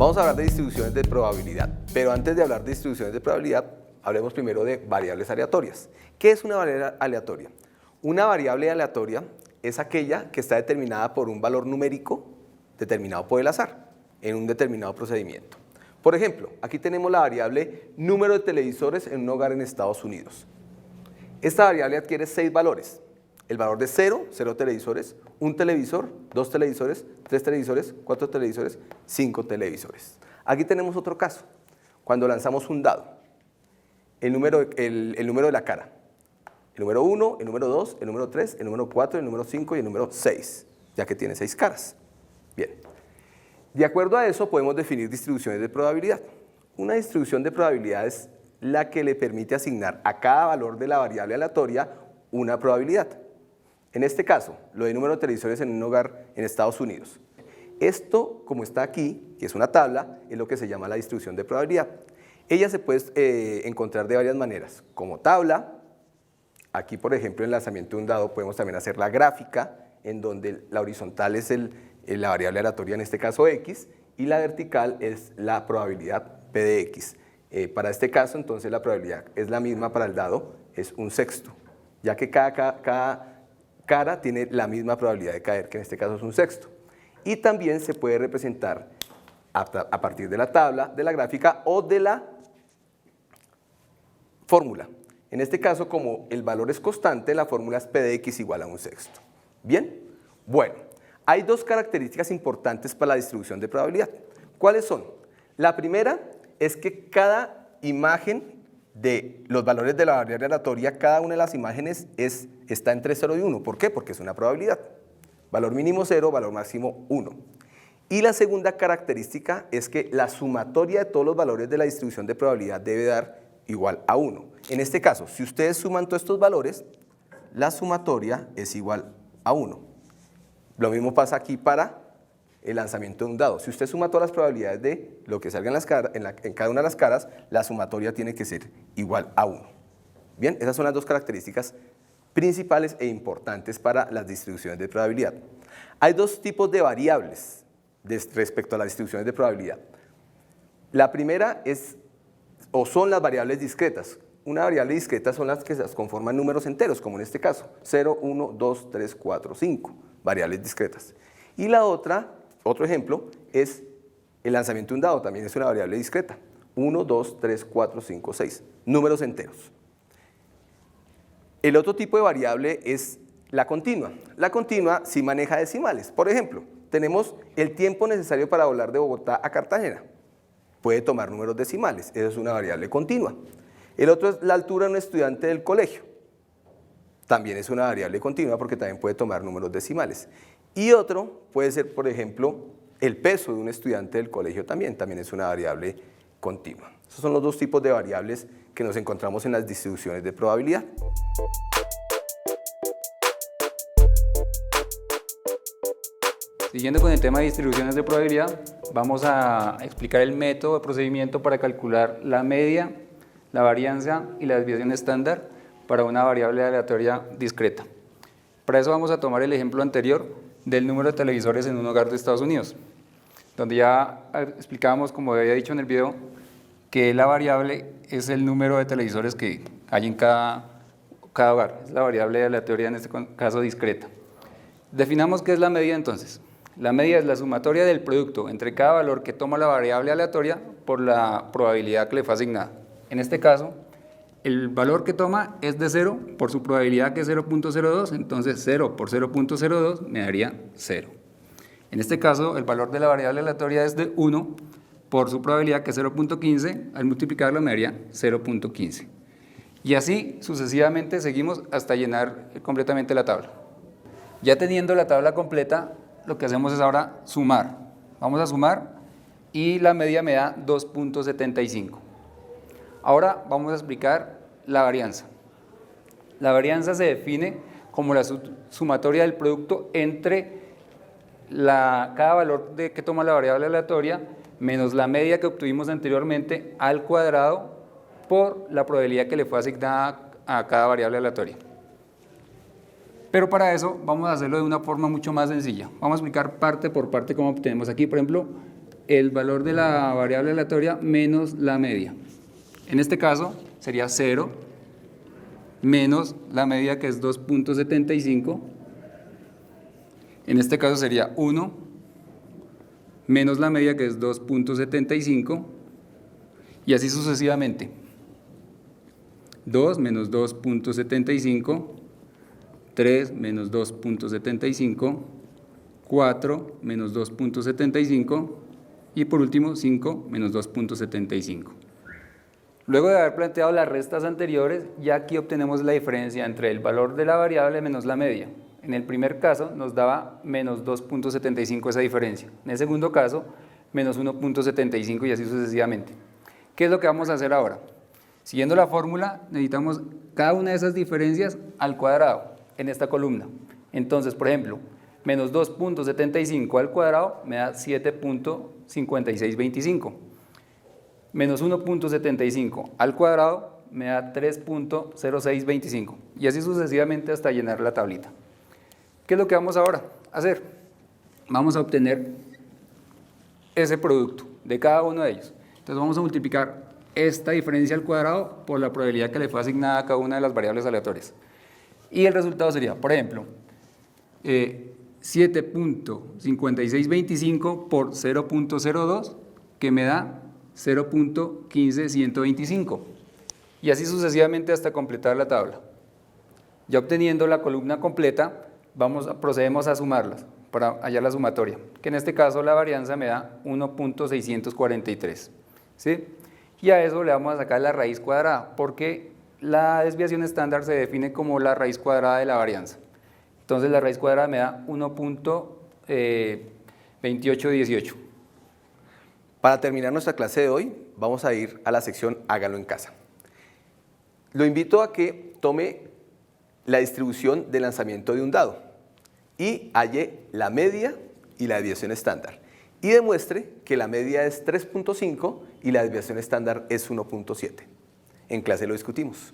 Vamos a hablar de distribuciones de probabilidad, pero antes de hablar de distribuciones de probabilidad, hablemos primero de variables aleatorias. ¿Qué es una variable aleatoria? Una variable aleatoria es aquella que está determinada por un valor numérico determinado por el azar, en un determinado procedimiento. Por ejemplo, aquí tenemos la variable número de televisores en un hogar en Estados Unidos. Esta variable adquiere 6 valores. El valor de 0, 0 televisores, 1 televisor, 2 televisores, 3 televisores, 4 televisores, 5 televisores. Aquí tenemos otro caso, cuando lanzamos un dado, el número de la cara, el número 1, el número 2, el número 3, el número 4, el número 5 y el número 6, ya que tiene 6 caras. Bien, de acuerdo a eso podemos definir distribuciones de probabilidad. Una distribución de probabilidad es la que le permite asignar a cada valor de la variable aleatoria una probabilidad. En este caso, lo de número de televisores en un hogar en Estados Unidos. Esto, como está aquí, que es una tabla, es lo que se llama la distribución de probabilidad. Ella se puede encontrar de varias maneras, como tabla. Aquí, por ejemplo, en el lanzamiento de un dado podemos también hacer la gráfica, en donde la horizontal es la variable aleatoria, en este caso x, y la vertical es la probabilidad p de x. Para este caso, entonces, la probabilidad es la misma para el dado, es 1/6, ya que cada cara tiene la misma probabilidad de caer, que en este caso es 1/6. Y también se puede representar a partir de la tabla, de la gráfica o de la fórmula. En este caso, como el valor es constante, la fórmula es p de x igual a 1/6. ¿Bien? Bueno, hay dos características importantes para la distribución de probabilidad. ¿Cuáles son? La primera es que cada imagen de los valores de la variable aleatoria, cada una de las imágenes está entre 0 y 1. ¿Por qué? Porque es una probabilidad. Valor mínimo 0, valor máximo 1. Y la segunda característica es que la sumatoria de todos los valores de la distribución de probabilidad debe dar igual a 1. En este caso, si ustedes suman todos estos valores, la sumatoria es igual a 1. Lo mismo pasa aquí para el lanzamiento de un dado. Si usted suma todas las probabilidades de lo que salga en cada una de las caras, la sumatoria tiene que ser igual a 1. Bien, esas son las dos características principales e importantes para las distribuciones de probabilidad. Hay dos tipos de variables respecto a las distribuciones de probabilidad. La primera son las variables discretas. Una variable discreta son las que se conforman números enteros, como en este caso, 0, 1, 2, 3, 4, 5, variables discretas. Y la otro ejemplo es el lanzamiento de un dado, también es una variable discreta, 1, 2, 3, 4, 5, 6, números enteros. El otro tipo de variable es la continua. La continua sí maneja decimales. Por ejemplo, tenemos el tiempo necesario para volar de Bogotá a Cartagena. Puede tomar números decimales, eso es una variable continua. El otro es la altura de un estudiante del colegio. También es una variable continua porque también puede tomar números decimales. Y otro puede ser, por ejemplo, el peso de un estudiante del colegio también es una variable continua. Esos son los dos tipos de variables que nos encontramos en las distribuciones de probabilidad. Siguiendo con el tema de distribuciones de probabilidad, vamos a explicar el método de procedimiento para calcular la media, la varianza y la desviación estándar para una variable aleatoria discreta. Para eso vamos a tomar el ejemplo anterior del número de televisores en un hogar de Estados Unidos, donde ya explicábamos, como había dicho en el video, que la variable es el número de televisores que hay en cada hogar. Es la variable aleatoria, en este caso discreta. Definamos qué es la medida entonces. La medida es la sumatoria del producto entre cada valor que toma la variable aleatoria por la probabilidad que le fue asignada. En este caso, el valor que toma es de 0 por su probabilidad que es 0.02, entonces 0 por 0.02 me daría 0. En este caso, el valor de la variable aleatoria es de 1 por su probabilidad que es 0.15, al multiplicarlo me daría 0.15. Y así sucesivamente seguimos hasta llenar completamente la tabla. Ya teniendo la tabla completa, lo que hacemos es ahora sumar. Vamos a sumar y la media me da 2.75. Ahora vamos a explicar la varianza. La varianza se define como la sumatoria del producto entre cada valor que toma la variable aleatoria menos la media que obtuvimos anteriormente al cuadrado por la probabilidad que le fue asignada a cada variable aleatoria. Pero para eso vamos a hacerlo de una forma mucho más sencilla. Vamos a explicar parte por parte cómo obtenemos aquí, por ejemplo, el valor de la variable aleatoria menos la media. En este caso sería 0 menos la media, que es 2.75. En este caso sería 1 menos la media, que es 2.75, y así sucesivamente. 2 menos 2.75, 3 menos 2.75, 4 menos 2.75 y por último 5 menos 2.75. Luego de haber planteado las restas anteriores, ya aquí obtenemos la diferencia entre el valor de la variable menos la media. En el primer caso nos daba menos 2.75 esa diferencia. En el segundo caso, menos 1.75 y así sucesivamente. ¿Qué es lo que vamos a hacer ahora? Siguiendo la fórmula, necesitamos cada una de esas diferencias al cuadrado en esta columna. Entonces, por ejemplo, menos 2.75 al cuadrado me da 7.5625. Menos 1.75 al cuadrado me da 3.0625. Y así sucesivamente hasta llenar la tablita. ¿Qué es lo que vamos ahora a hacer? Vamos a obtener ese producto de cada uno de ellos. Entonces vamos a multiplicar esta diferencia al cuadrado por la probabilidad que le fue asignada a cada una de las variables aleatorias. Y el resultado sería, por ejemplo, 7.5625 por 0.02, que me da 0.15125. Y así sucesivamente hasta completar la tabla. Ya obteniendo la columna completa, procedemos a sumarlas para hallar la sumatoria, que en este caso la varianza me da 1.643. ¿Sí? Y a eso le vamos a sacar la raíz cuadrada, porque la desviación estándar se define como la raíz cuadrada de la varianza. Entonces la raíz cuadrada me da 1.2818. Para terminar nuestra clase de hoy, vamos a ir a la sección Hágalo en casa. Lo invito a que tome la distribución de lanzamiento de un dado y halle la media y la desviación estándar. Y demuestre que la media es 3.5 y la desviación estándar es 1.7. En clase lo discutimos.